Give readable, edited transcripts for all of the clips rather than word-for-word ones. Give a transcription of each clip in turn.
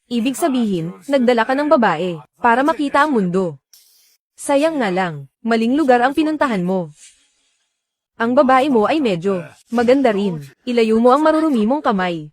Ibig sabihin, nagdala ka ng babae, para makita ang mundo. Sayang nga lang, maling lugar ang pinuntahan mo. Ang babae mo ay medyo maganda rin. Ilayo mo ang marurumi mong kamay.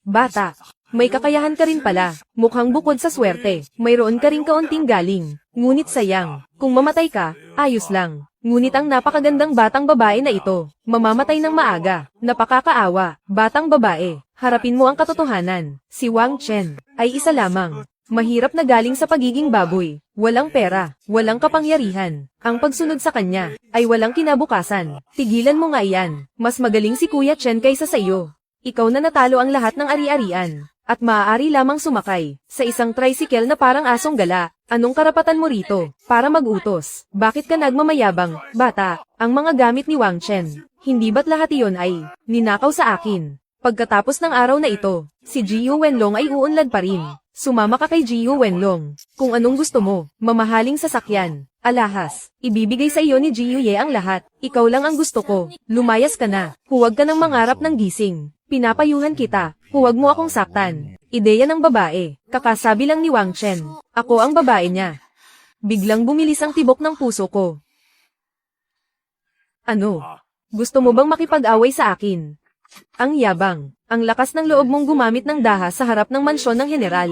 Bata, may kakayahan ka rin pala. Mukhang bukod sa swerte, mayroon ka rin kaunting galing. Ngunit sayang, kung mamatay ka, ayos lang. Ngunit ang napakagandang batang babae na ito, mamamatay ng maaga. Napakakaawa, batang babae. Harapin mo ang katotohanan. Si Wang Chen ay isa lamang. Mahirap na galing sa pagiging baboy. Walang pera, walang kapangyarihan. Ang pagsunod sa kanya ay walang kinabukasan. Tigilan mo nga iyan. Mas magaling si Kuya Chen kaysa sa iyo. Ikaw na natalo ang lahat ng ari-arian. At maaari lamang sumakay sa isang tricycle na parang asong gala. Anong karapatan mo rito para mag-utos? Bakit ka nagmamayabang, bata? Ang mga gamit ni Wang Chen, hindi ba't lahat iyon ay ninakaw sa akin? Pagkatapos ng araw na ito, si Jiyu Wenlong ay uunlad pa rin. Sumama ka kay Jiyu Wenlong. Kung anong gusto mo, mamahaling sasakyan, alahas, ibibigay sa iyo ni Jiyu Ye ang lahat. Ikaw lang ang gusto ko. Lumayas ka na. Huwag ka nang mangarap ng gising. Pinapayuhan kita. Huwag mo akong saktan. Ideya ng babae. Kakasabi lang ni Wang Chen. Ako ang babae niya. Biglang bumilis ang tibok ng puso ko. Ano? Gusto mo bang makipag-away sa akin? Ang yabang. Ang lakas ng loob mong gumamit ng dahas sa harap ng mansyon ng general.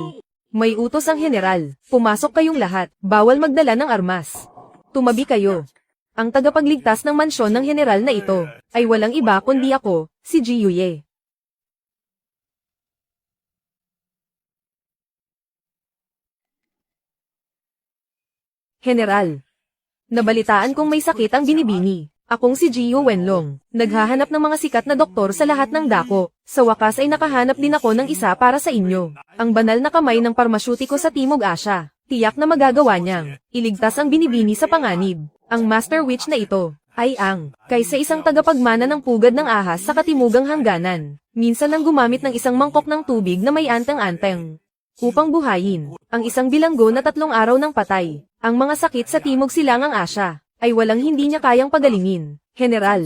May utos ang general. Pumasok kayong lahat. Bawal magdala ng armas. Tumabi kayo. Ang tagapagligtas ng mansyon ng general na ito ay walang iba kundi ako, si Jiyu Ye. General. Nabalitaan kong may sakit ang binibini. Akong si Jiyu Wenlong. Naghahanap ng mga sikat na doktor sa lahat ng dako. Sa wakas ay nakahanap din ako ng isa para sa inyo. Ang banal na kamay ng parmasyutiko sa Timog Asya. Tiyak na magagawa niyang iligtas ang binibini sa panganib. Ang Master Witch na ito ay kaysa isang tagapagmana ng pugad ng ahas sa katimugang hangganan. Minsan nang gumamit ng isang mangkok ng tubig na may anteng-anteng upang buhayin ang isang bilanggo na 3 araw ng patay. Ang mga sakit sa Timog Silangang Asya ay walang hindi niya kayang pagalingin. General,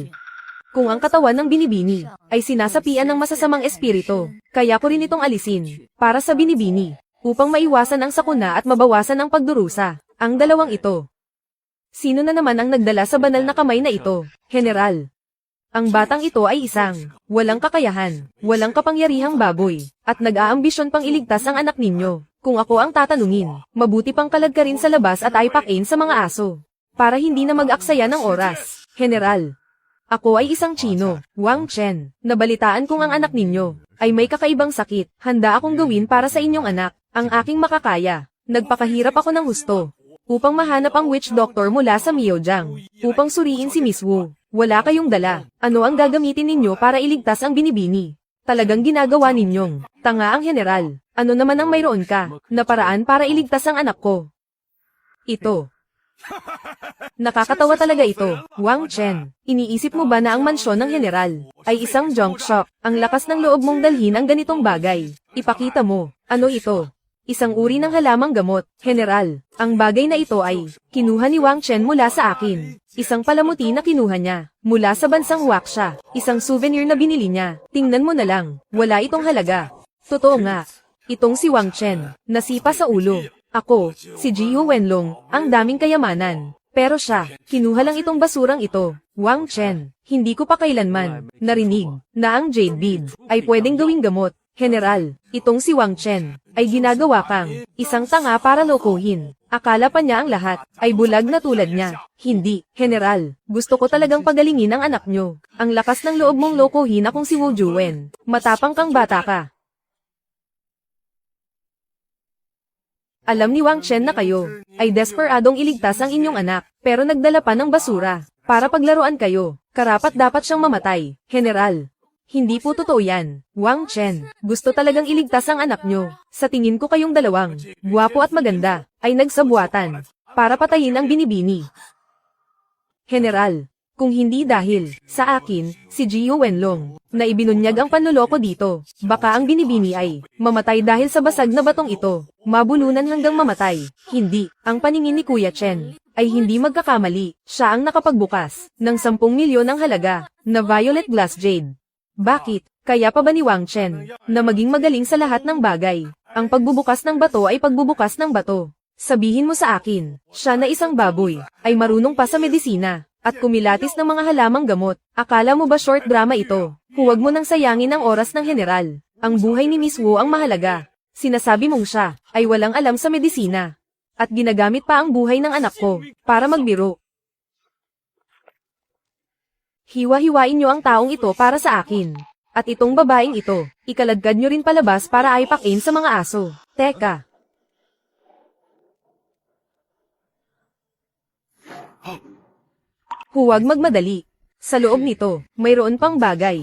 kung ang katawan ng binibini ay sinasapian ng masasamang espiritu, kaya ko rin itong alisin para sa binibini upang maiwasan ang sakuna at mabawasan ang pagdurusa. Ang dalawang ito. Sino na naman ang nagdala sa banal na kamay na ito? General, ang batang ito ay isang walang kakayahan, walang kapangyarihang baboy, at nag-aambisyon pang iligtas ang anak ninyo. Kung ako ang tatanungin, mabuti pang kalagkarin sa labas at aipakin sa mga aso. Para hindi na mag-aksaya ng oras. General, ako ay isang Chino, Wang Chen. Nabalitaan kong ang anak ninyo ay may kakaibang sakit. Handa akong gawin para sa inyong anak ang aking makakaya. Nagpakahirap ako ng husto upang mahanap ang witch doctor mula sa Miaojiang, upang suriin si Miss Wu. Wala kayong dala. Ano ang gagamitin ninyo para iligtas ang binibini? Talagang ginagawa ninyong tanga ang general. Ano naman ang mayroon ka na paraan para iligtas ang anak ko? Ito. Nakakatawa talaga ito, Wang Chen. Iniisip mo ba na ang mansyon ng general ay isang junk shop? Ang lakas ng loob mong dalhin ang ganitong bagay. Ipakita mo. Ano ito? Isang uri ng halamang gamot. General, ang bagay na ito ay kinuha ni Wang Chen mula sa akin. Isang palamuti na kinuha niya mula sa bansang Waxia. Isang souvenir na binili niya. Tingnan mo na lang, wala itong halaga. Totoo nga. Itong si Wang Chen, nasipa sa ulo. Ako, si Jiyu Wenlong, ang daming kayamanan. Pero siya, kinuha lang itong basurang ito. Wang Chen, hindi ko pa kailanman narinig na ang jade bead ay pwedeng gawing gamot. General, itong si Wang Chen ay ginagawa kang isang tanga para lokohin. Akala pa niya ang lahat ay bulag na tulad niya. Hindi, General, gusto ko talagang pagalingin ang anak nyo. Ang lakas ng loob mong lokohin akong si Wu Juwen. Matapang kang bata ka. Alam ni Wang Chen na kayo ay desperadong iligtas ang inyong anak, pero nagdala pa ng basura para paglaruan kayo. Karapat dapat siyang mamatay. General, hindi po totoo yan. Wang Chen, gusto talagang iligtas ang anak nyo. Sa tingin ko kayong dalawang, guwapo at maganda, ay nagsabuatan para patayin ang binibini. General, kung hindi dahil sa akin, si Jiyu Wenlong, na ibinunyag ang panloloko dito, baka ang binibini ay mamatay dahil sa basag na batong ito, mabulunan hanggang mamatay. Hindi, ang paningin ni Kuya Chen ay hindi magkakamali. Siya ang nakapagbukas ng 10 milyon ang halaga na violet glass jade. Bakit? Kaya pa ba ni Wang Chen na maging magaling sa lahat ng bagay Ang pagbubukas ng bato ay pagbubukas ng bato. Sabihin mo sa akin, siya na isang baboy, ay marunong pa sa medisina, at kumilatis ng mga halamang gamot. Akala mo ba short drama ito? Huwag mo nang sayangin ang oras ng general. Ang buhay ni Miss Wu ang mahalaga. Sinasabi mong siya, ay walang alam sa medisina. At ginagamit pa ang buhay ng anak ko, para magbiro. Hiwa-hiwain niyo ang taong ito para sa akin. At itong babaeng ito, ikaladkad niyo rin palabas para aipakin sa mga aso. Teka. Huwag magmadali. Sa loob nito, mayroon pang bagay.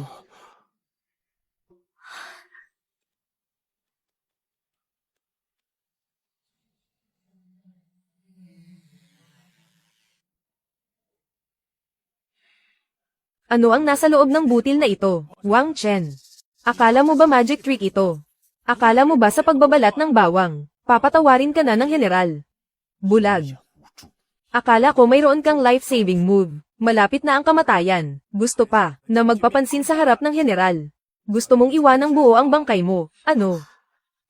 Ano ang nasa loob ng butil na ito, Wang Chen? Akala mo ba magic trick ito? Akala mo ba sa pagbabalat ng bawang, papatawarin ka na ng general? Bulag. Akala ko mayroon kang life-saving move. Malapit na ang kamatayan. Gusto pa, na magpapansin sa harap ng general. Gusto mong iwanang buo ang bangkay mo. Ano?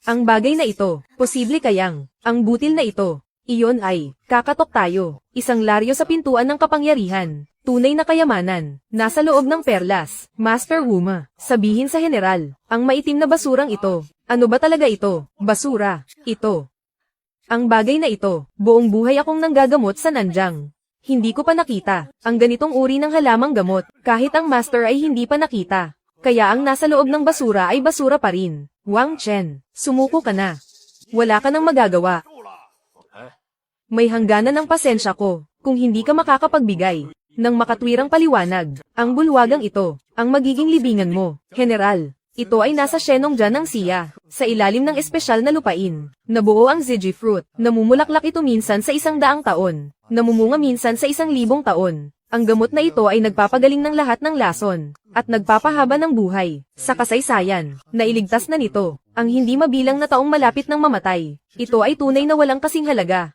Ang bagay na ito, posible kayang, ang butil na ito, iyon ay, kakatok tayo, isang laryo sa pintuan ng kapangyarihan. Tunay na kayamanan, nasa loob ng perlas, Master Wuma. Sabihin sa general, ang maitim na basurang ito. Ano ba talaga ito? Basura. Ito. Ang bagay na ito, buong buhay akong nanggagamot sa Nanjang. Hindi ko pa nakita, ang ganitong uri ng halamang gamot, kahit ang master ay hindi pa nakita. Kaya ang nasa loob ng basura ay basura pa rin. Wang Chen, sumuko ka na. Wala ka nang magagawa. May hangganan ng pasensya ko, kung hindi ka makakapagbigay ng makatwirang paliwanag, ang bulwagang ito, ang magiging libingan mo, General. Ito ay nasa Shenongjian ng Xia, sa ilalim ng espesyal na lupain. Nabuo ang Ziji fruit, namumulaklak ito minsan sa 100 taon, namumunga minsan sa 1,000 taon. Ang gamot na ito ay nagpapagaling ng lahat ng lason, at nagpapahaba ng buhay. Sa kasaysayan, nailigtas na nito, ang hindi mabilang na taong malapit ng mamatay. Ito ay tunay na walang kasing halaga.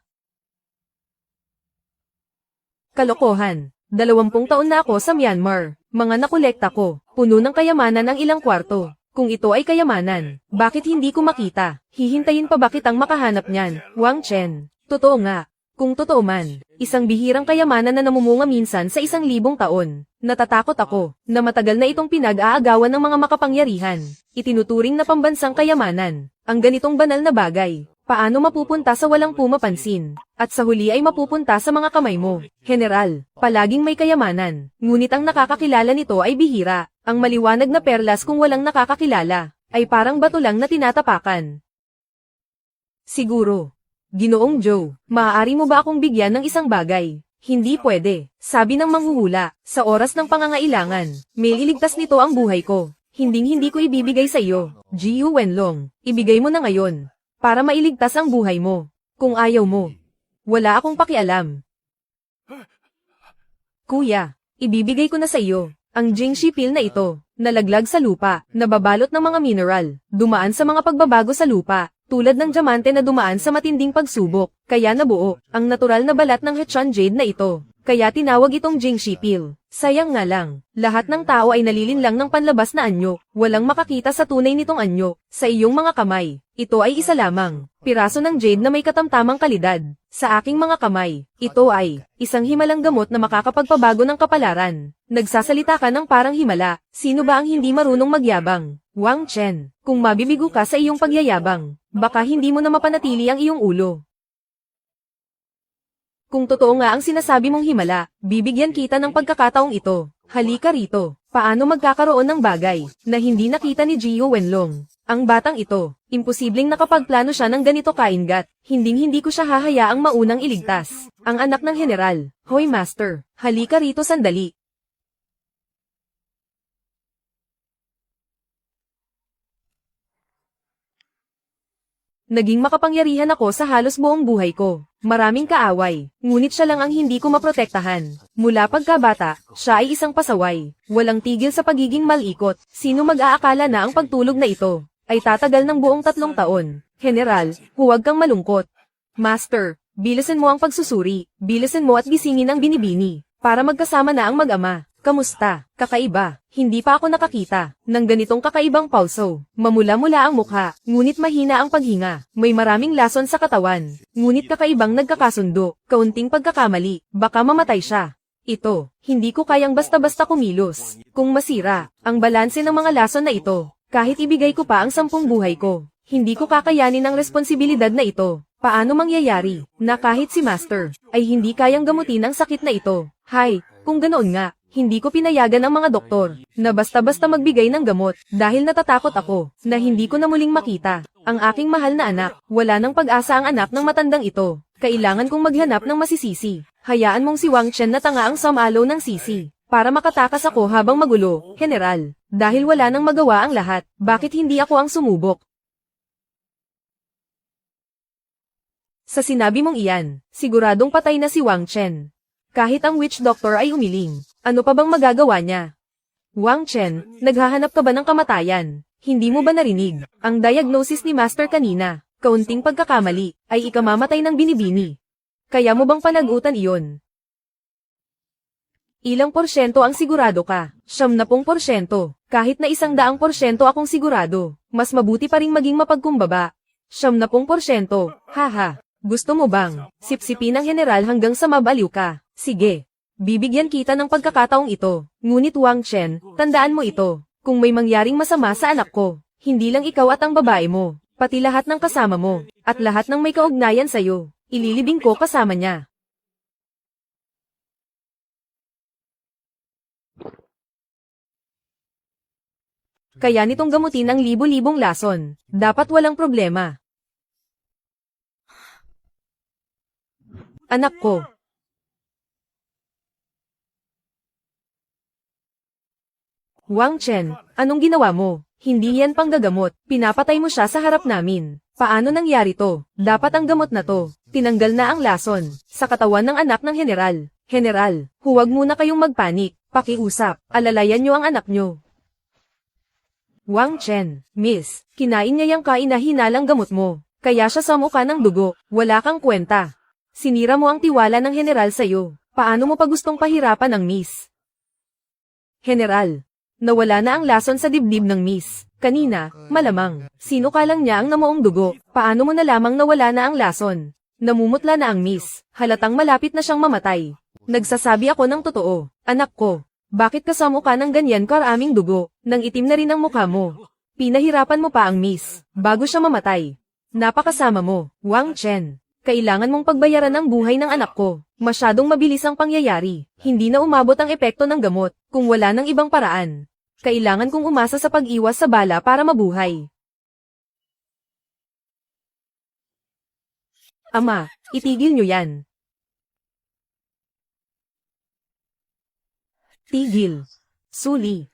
Kalokohan. 20 taon na ako sa Myanmar. Mga nakolekta ko, puno ng kayamanan ang ilang kwarto. Kung ito ay kayamanan, bakit hindi ko makita? Hihintayin pa ba kitang makahanap niyan, Wang Chen? Totoo nga. Kung totoo man, isang bihirang kayamanan na namumunga minsan sa 1,000 taon. Natatakot ako, na matagal na itong pinag-aagawan ng mga makapangyarihan. Itinuturing na pambansang kayamanan. Ang ganitong banal na bagay. Paano mapupunta sa walang pumapansin? At sa huli ay mapupunta sa mga kamay mo. General, palaging may kayamanan. Ngunit ang nakakakilala nito ay bihira. Ang maliwanag na perlas kung walang nakakakilala, ay parang bato lang na tinatapakan. Siguro. Ginoong Joe, maaari mo ba akong bigyan ng isang bagay? Hindi pwede. Sabi ng manghuhula, sa oras ng pangangailangan, may iligtas nito ang buhay ko. Hindi ko ibibigay sa iyo. Jiu Wenlong, ibigay mo na ngayon. Para mailigtas ang buhay mo. Kung ayaw mo, wala akong pakialam. Kuya, ibibigay ko na sa iyo, ang Jingshi pill na ito, nalaglag sa lupa, nababalot ng mga mineral, dumaan sa mga pagbabago sa lupa, tulad ng diamante na dumaan sa matinding pagsubok, kaya nabuo, ang natural na balat ng Hechan Jade na ito. Kaya tinawag itong Jingshi pill. Sayang nga lang, lahat ng tao ay nalilinlang ng panlabas na anyo, walang makakita sa tunay nitong anyo, sa iyong mga kamay. Ito ay isa lamang, piraso ng jade na may katamtamang kalidad. Sa aking mga kamay, ito ay, isang himalang gamot na makakapagpabago ng kapalaran. Nagsasalita ka ng parang himala, sino ba ang hindi marunong magyabang? Wang Chen, kung mabibigo ka sa iyong pagyayabang, baka hindi mo na mapanatili ang iyong ulo. Kung totoo nga ang sinasabi mong himala, bibigyan kita ng pagkakataong ito. Halika rito. Paano magkakaroon ng bagay na hindi nakita ni Jiu Wenlong? Ang batang ito, imposibleng nakapagplano siya ng ganito kaingat. Hindi ko siya hahayaang maunang iligtas. Ang anak ng general. Hoy master, halika rito sandali. Naging makapangyarihan ako sa halos buong buhay ko. Maraming kaaway, ngunit siya lang ang hindi ko maprotektahan. Mula pagkabata, siya ay isang pasaway. Walang tigil sa pagiging malikot. Sino mag-aakala na ang pagtulog na ito ay tatagal ng buong 3 taon? General, huwag kang malungkot. Master, bilisan mo ang pagsusuri, bilisan mo at gisingin ang binibini, para magkasama na ang mag-ama. Kamusta? Kakaiba. Hindi pa ako nakakita ng ganitong kakaibang pulso. Mamula-mula ang mukha, ngunit mahina ang paghinga. May maraming lason sa katawan, ngunit kakaibang nagkakasundo. Kaunting pagkakamali, baka mamatay siya. Ito, hindi ko kayang basta-basta kumilos. Kung masira ang balanse ng mga lason na ito, kahit ibigay ko pa ang 10 buhay ko, hindi ko kakayanin ang responsibilidad na ito. Paano mangyayari na kahit si Master ay hindi kayang gamutin ang sakit na ito? Hay, kung ganoon nga, hindi ko pinayagan ang mga doktor na basta-basta magbigay ng gamot dahil natatakot ako na hindi ko na muling makita ang aking mahal na anak. Wala nang pag-asa ang anak ng matandang ito. Kailangan kong maghanap ng masisisi. Hayaan mong si Wang Chen na tanga ang sumalo ng sisi para makatakas ako habang magulo, General. Dahil wala nang magawa ang lahat, bakit hindi ako ang sumubok? Sa sinabi mong iyan, siguradong patay na si Wang Chen. Kahit ang witch doctor ay umiling, ano pa bang magagawa niya? Wang Chen, naghahanap ka ba ng kamatayan? Hindi mo ba narinig ang diagnosis ni Master kanina? Kaunting pagkakamali ay ikamamatay ng binibini. Kaya mo bang panagutan iyon? Ilang porsyento ang sigurado ka? 70%. Kahit na 100% akong sigurado, mas mabuti pa ring maging mapagkumbaba. 70%. Haha. Gusto mo bang sipsipin ng general hanggang sa mabaliw ka? Sige. Bibigyan kita ng pagkakataong ito. Ngunit Wang Chen, tandaan mo ito. Kung may mangyaring masama sa anak ko, hindi lang ikaw at ang babae mo, pati lahat ng kasama mo, at lahat ng may kaugnayan sa'yo, ililibing ko kasama niya. Kaya nitong gamutin ang libo-libong lason, dapat walang problema. Anak ko. Wang Chen, anong ginawa mo? Hindi yan panggagamot, pinapatay mo siya sa harap namin. Paano nangyari to? Dapat ang gamot na to, tinanggal na ang lason, sa katawan ng anak ng general. General, huwag muna kayong magpanik, pakiusap, alalayan niyo ang anak niyo. Wang Chen, Miss, kinain niya yung kainahinalang gamot mo, kaya siya samukha ng dugo, wala kang kwenta. Sinira mo ang tiwala ng general sa'yo, paano mo pa gustong pahirapan ang Miss? General, nawala na ang lason sa dibdib ng Miss. Kanina, malamang, sinukalang niya ang namuong dugo. Paano mo na lamang nawala na ang lason? Namumutla na ang Miss. Halatang malapit na siyang mamatay. Nagsasabi ako ng totoo. Anak ko, bakit kasama ka ng ganyan karaming dugo? Nang itim na rin ang mukha mo. Pinahirapan mo pa ang Miss, bago siya mamatay. Napakasama mo, Wang Chen. Kailangan mong pagbayaran ang buhay ng anak ko. Masyadong mabilis ang pangyayari. Hindi na umabot ang epekto ng gamot, kung wala ng ibang paraan. Kailangan kong umasa sa pag-iwas sa bala para mabuhay. Ama, itigil niyo yan. Tigil. Suli.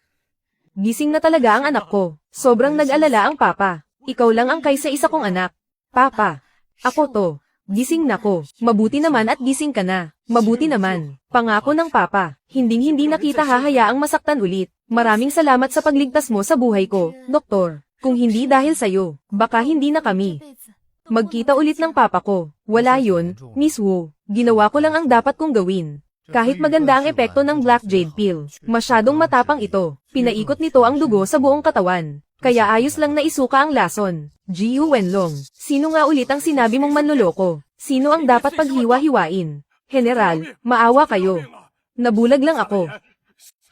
Gising na talaga ang anak ko. Sobrang nag-alala ang papa. Ikaw lang ang kaysa isa kong anak. Papa, ako to. Gising na ko. Mabuti naman at gising ka na. Mabuti naman. Pangako ng papa. Hinding-hindi na kita hahayaang masaktan ulit. Maraming salamat sa pagligtas mo sa buhay ko, doktor. Kung hindi dahil sa'yo, baka hindi na kami magkita ulit ng papa ko. Wala yun, Miss Wu. Ginawa ko lang ang dapat kong gawin. Kahit maganda ang epekto ng Black Jade Pill, masyadong matapang ito. Pinaikot nito ang dugo sa buong katawan. Kaya ayos lang na isuka ang lason. Jiu Wenlong, sino nga ulit ang sinabi mong manloloko? Sino ang dapat paghiwa-hiwain? General, maawa kayo. Nabulag lang ako.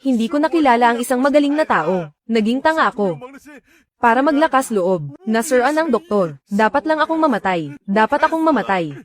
Hindi ko nakilala ang isang magaling na tao. Naging tanga ako. Para maglakas loob, nasuran ng doktor. Dapat lang akong mamatay. Dapat akong mamatay.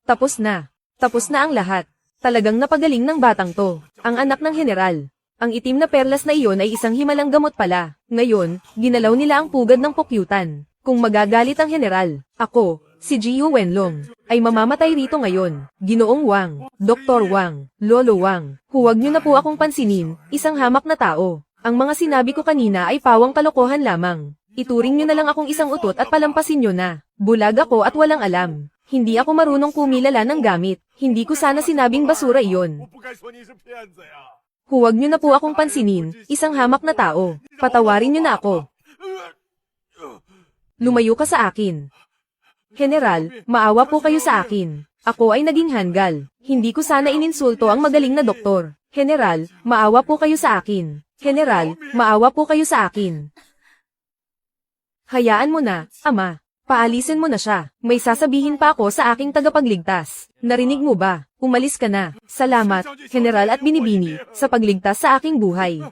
Tapos na. Tapos na ang lahat. Talagang napagaling ng batang to. Ang anak ng general. Ang itim na perlas na iyon ay isang himalang gamot pala. Ngayon, ginalaw nila ang pugad ng pukyutan. Kung magagalit ang general, ako, si Jiu Wenlong, ay mamamatay rito ngayon. Ginoong Wang, Dr. Wang, Lolo Wang, huwag niyo na po akong pansinin, isang hamak na tao. Ang mga sinabi ko kanina ay pawang kalokohan lamang. Ituring niyo na lang akong isang utot at palampasin niyo na. Bulag ako at walang alam. Hindi ako marunong kumilala ng gamit. Hindi ko sana sinabing basura iyon. Huwag niyo na po akong pansinin, isang hamak na tao. Patawarin niyo na ako. Lumayo ka sa akin. General, maawa po kayo sa akin. Ako ay naging hanggal. Hindi ko sana ininsulto ang magaling na doktor. General, maawa po kayo sa akin. General, maawa po kayo sa akin. Hayaan mo na, ama. Paalisin mo na siya. May sasabihin pa ako sa aking tagapagligtas. Narinig mo ba? Umalis ka na. Salamat, General at Binibini, sa pagligtas sa aking buhay.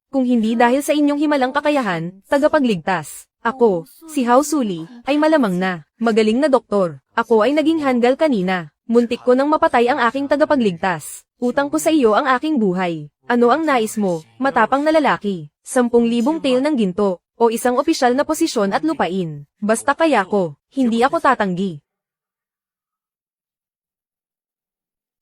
Kung hindi dahil sa inyong himalang kakayahan, tagapagligtas, ako, si Hao Suli, ay malamang na, magaling na doktor. Ako ay naging hanggal kanina. Muntik ko nang mapatay ang aking tagapagligtas. Utang ko sa iyo ang aking buhay. Ano ang nais mo, matapang na lalaki? 10,000 tael ng ginto, o isang opisyal na posisyon at lupain. Basta kaya ko, hindi ako tatanggi.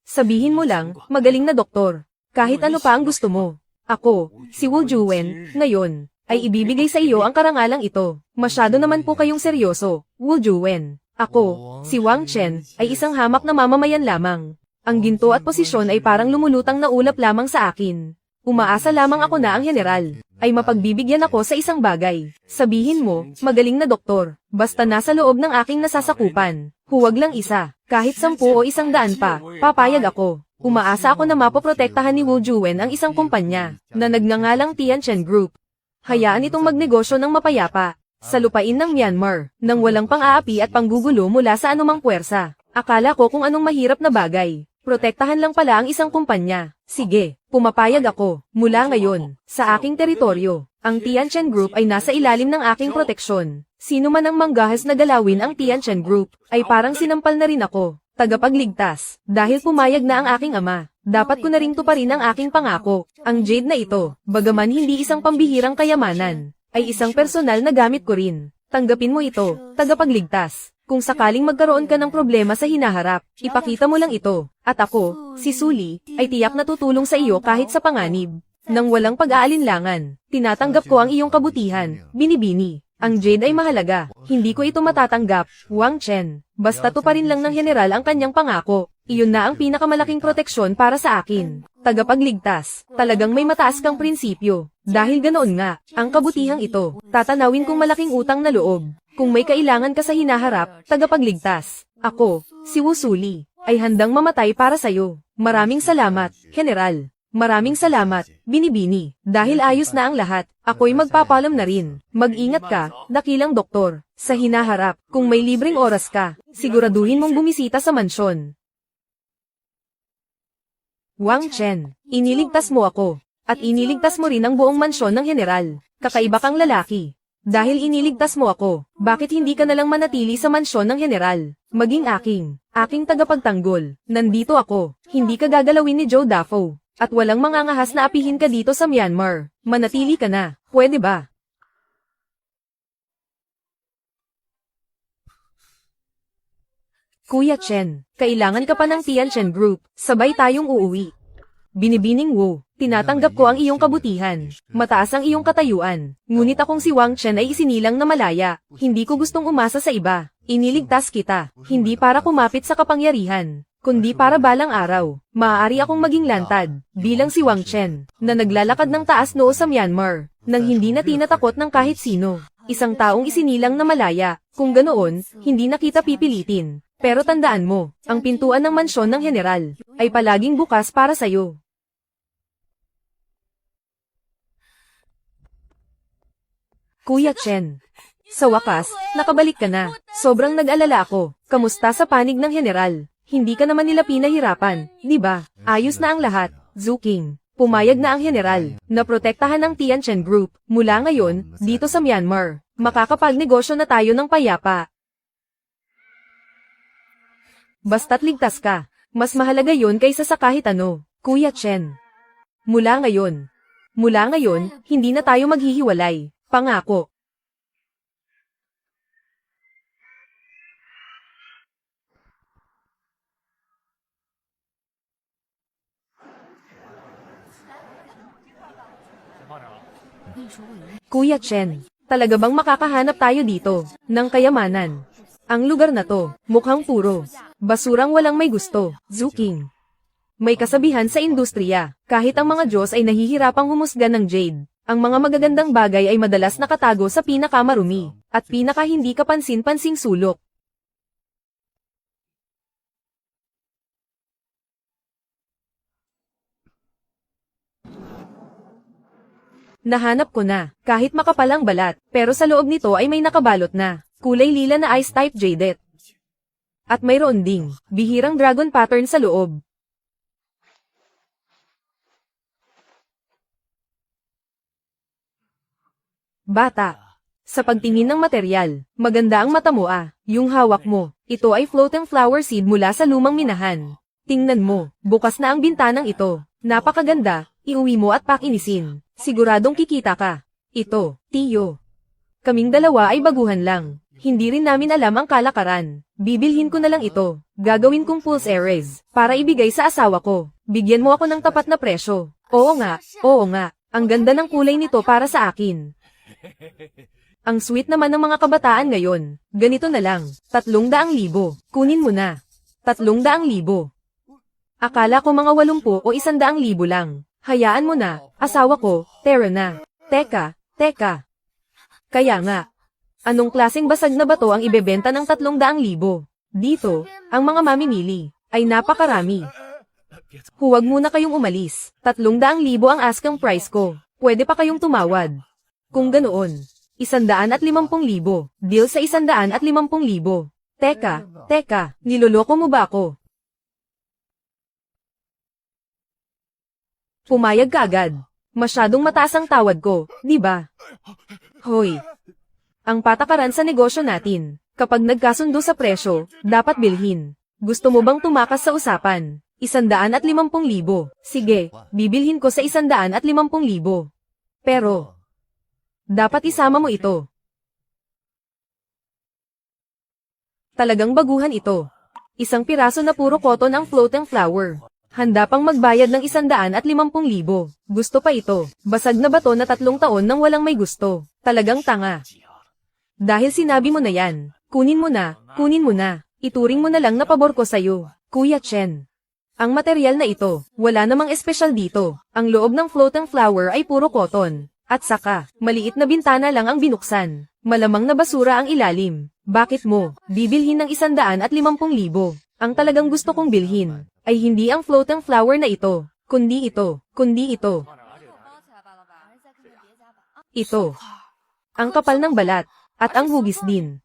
Sabihin mo lang, magaling na doktor. Kahit ano pa ang gusto mo. Ako, si Wu Juwen, ngayon, ay ibibigay sa iyo ang karangalang ito. Masyado naman po kayong seryoso, Wu Juwen. Ako, si Wang Chen, ay isang hamak na mamamayan lamang. Ang ginto at posisyon ay parang lumulutang na ulap lamang sa akin. Umaasa lamang ako na ang general ay mapagbibigyan ako sa isang bagay. Sabihin mo, magaling na doktor, basta nasa loob ng aking nasasakupan. Huwag lang isa, kahit 10 o 100 pa, papayag ako. Umaasa ako na mapoprotektahan ni Wu Juwen ang isang kumpanya na nagngangalang Tianchen Group. Hayaan itong magnegosyo ng mapayapa sa lupain ng Myanmar, nang walang pang-aapi at panggugulo mula sa anumang puwersa. Akala ko kung anong mahirap na bagay. Protektahan lang pala ang isang kumpanya. Sige, pumapayag ako. Mula ngayon, sa aking teritoryo, ang Tianchen Group ay nasa ilalim ng aking proteksyon. Sino man ang manggahas na galawin ang Tianchen Group, ay parang sinampal na rin ako. Tagapagligtas, dahil pumayag na ang aking ama, dapat ko na ring tuparin ang aking pangako. Ang jade na ito, bagaman hindi isang pambihirang kayamanan, ay isang personal na gamit ko rin. Tanggapin mo ito, tagapagligtas. Kung sakaling magkaroon ka ng problema sa hinaharap, ipakita mo lang ito. At ako, si Suli, ay tiyak na tutulong sa iyo kahit sa panganib. Nang walang pag-aalinlangan, tinatanggap ko ang iyong kabutihan, Binibini. Ang jade ay mahalaga, hindi ko ito matatanggap, Wang Chen. Basta tuparin lang ng general ang kanyang pangako. Iyon na ang pinakamalaking proteksyon para sa akin. Tagapagligtas, talagang may mataas kang prinsipyo. Dahil ganoon nga, ang kabutihang ito, tatanawin kong malaking utang na loob. Kung may kailangan ka sa hinaharap, tagapagligtas, ako, si Wu Suli, ay handang mamatay para sayo. Maraming salamat, General. Maraming salamat, Binibini. Dahil ayos na ang lahat, ako'y magpapalam na rin. Mag-ingat ka, dakilang doktor. Sa hinaharap, kung may libreng oras ka, siguraduhin mong bumisita sa mansyon. Wang Chen, iniligtas mo ako. At iniligtas mo rin ang buong mansyon ng general. Kakaiba kang lalaki. Dahil iniligtas mo ako, bakit hindi ka nalang manatili sa mansyon ng general? Maging aking tagapagtanggol. Nandito ako, hindi ka gagalawin ni Joe Dafoe. At walang mangangahas na apihin ka dito sa Myanmar. Manatili ka na, pwede ba? Kuya Chen, kailangan ka pa ng Tianchen Group, sabay tayong uuwi. Binibining Wu, tinatanggap ko ang iyong kabutihan. Mataas ang iyong katayuan. Ngunit akong si Wang Chen ay isinilang na malaya. Hindi ko gustong umasa sa iba. Iniligtas kita, hindi para kumapit sa kapangyarihan, kundi para balang araw, maaari akong maging lantad, bilang si Wang Chen, na naglalakad ng taas noo sa Myanmar, nang hindi na tinatakot ng kahit sino. Isang taong isinilang na malaya, kung ganoon, hindi na kita pipilitin. Pero tandaan mo, ang pintuan ng mansyon ng general, ay palaging bukas para sayo. Kuya Chen. Sa wakas, nakabalik ka na. Sobrang nag-alala ako. Kamusta sa panig ng general? Hindi ka naman nila pinahirapan, di ba? Ayos na ang lahat, Zuking. Pumayag na ang general, na protektahan ng Tianchen Group. Mula ngayon, dito sa Myanmar, makakapagnegosyo na tayo ng payapa. Basta't ligtas ka. Mas mahalaga yon kaysa sa kahit ano, Kuya Chen. Mula ngayon, hindi na tayo maghihiwalay. Pangako. Kuya Chen, talaga bang makakahanap tayo dito ng kayamanan? Ang lugar na to, mukhang puro basurang walang may gusto, Zuking. May kasabihan sa industriya, kahit ang mga Diyos ay nahihirapang humusga ng jade, Ang mga magagandang bagay ay madalas nakatago sa pinakamarumi, at pinaka hindi kapansin-pansing sulok. Nahanap ko na, kahit makapal ang balat, pero sa loob nito ay may nakabalot na, kulay lila na ice-type jaded. At mayroon ding, bihirang dragon pattern sa loob. Bata. Sa pagtingin ng material, maganda ang mata mo yung hawak mo, ito ay floating flower seed mula sa lumang minahan. Tingnan mo, bukas na ang bintanang ito, napakaganda, iuwi mo at pakinisin. Siguradong kikita ka. Ito, Tiyo. Kaming dalawa ay baguhan lang. Hindi rin namin alam ang kalakaran. Bibilhin ko na lang ito. Gagawin kong pulse erase, para ibigay sa asawa ko. Bigyan mo ako ng tapat na presyo. Oo nga, oo nga. Ang ganda ng kulay nito para sa akin. Ang sweet naman ng mga kabataan ngayon. Ganito na lang, 300,000. Kunin mo na. 300,000. Akala ko mga 80 o 100,000 lang. Hayaan mo na, asawa ko, Tara na. Teka. Kaya nga. Anong klaseng basag na bato ang ibebenta ng 300,000? Dito, ang mga mamimili, ay napakarami. Huwag muna kayong umalis. 300,000 ang asking price ko. Pwede pa kayong tumawad. Kung ganoon, 150,000. Deal sa 150,000. Teka, niloloko mo ba ako? Pumayag ka agad. Masyadong mataas ang tawad ko, di ba? Hoy. Ang patakaran sa negosyo natin, kapag nagkasundo sa presyo, dapat bilhin. Gusto mo bang tumakas sa usapan? 150,000. Sige, bibilhin ko sa 150,000. Pero, dapat isama mo ito. Talagang baguhan ito. Isang piraso na puro cotton ang floating flower. Handa pang magbayad ng 150,000. Gusto pa ito. Basag na bato na 3 taon nang walang may gusto. Talagang tanga. Dahil sinabi mo na yan, kunin mo na. Ituring mo na lang na pabor ko sa'yo, Kuya Chen. Ang material na ito, wala namang espesyal dito. Ang loob ng floating flower ay puro cotton. At saka, maliit na bintana lang ang binuksan. Malamang na basura ang ilalim. Bakit mo, bibilhin ng 150,000? Ang talagang gusto kong bilhin, ay hindi ang floating flower na ito, kundi ito. Ito. Ang kapal ng balat, at ang hugis din.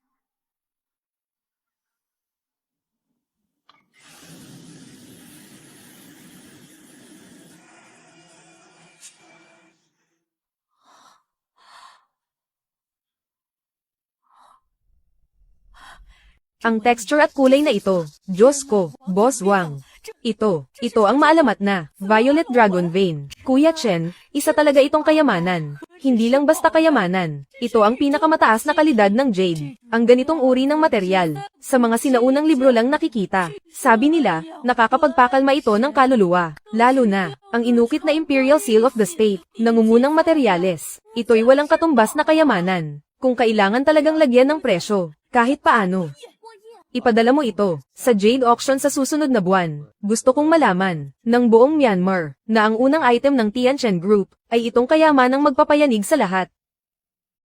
Ang texture at kulay na ito, Diyos ko, Boss Wang. Ito ang maalamat na, Violet Dragon Vein. Kuya Chen, isa talaga itong kayamanan. Hindi lang basta kayamanan, ito ang pinakamataas na kalidad ng jade. Ang ganitong uri ng material, sa mga sinaunang libro lang nakikita. Sabi nila, nakakapagpakalma ito ng kaluluwa. Lalo na, ang inukit na Imperial Seal of the State, nangungunang materyales. Ito'y walang katumbas na kayamanan. Kung kailangan talagang lagyan ng presyo, kahit paano. Ipadala mo ito sa Jade Auction sa susunod na buwan. Gusto kong malaman ng buong Myanmar na ang unang item ng Tianchen Group ay itong kayamanang magpapayanig sa lahat.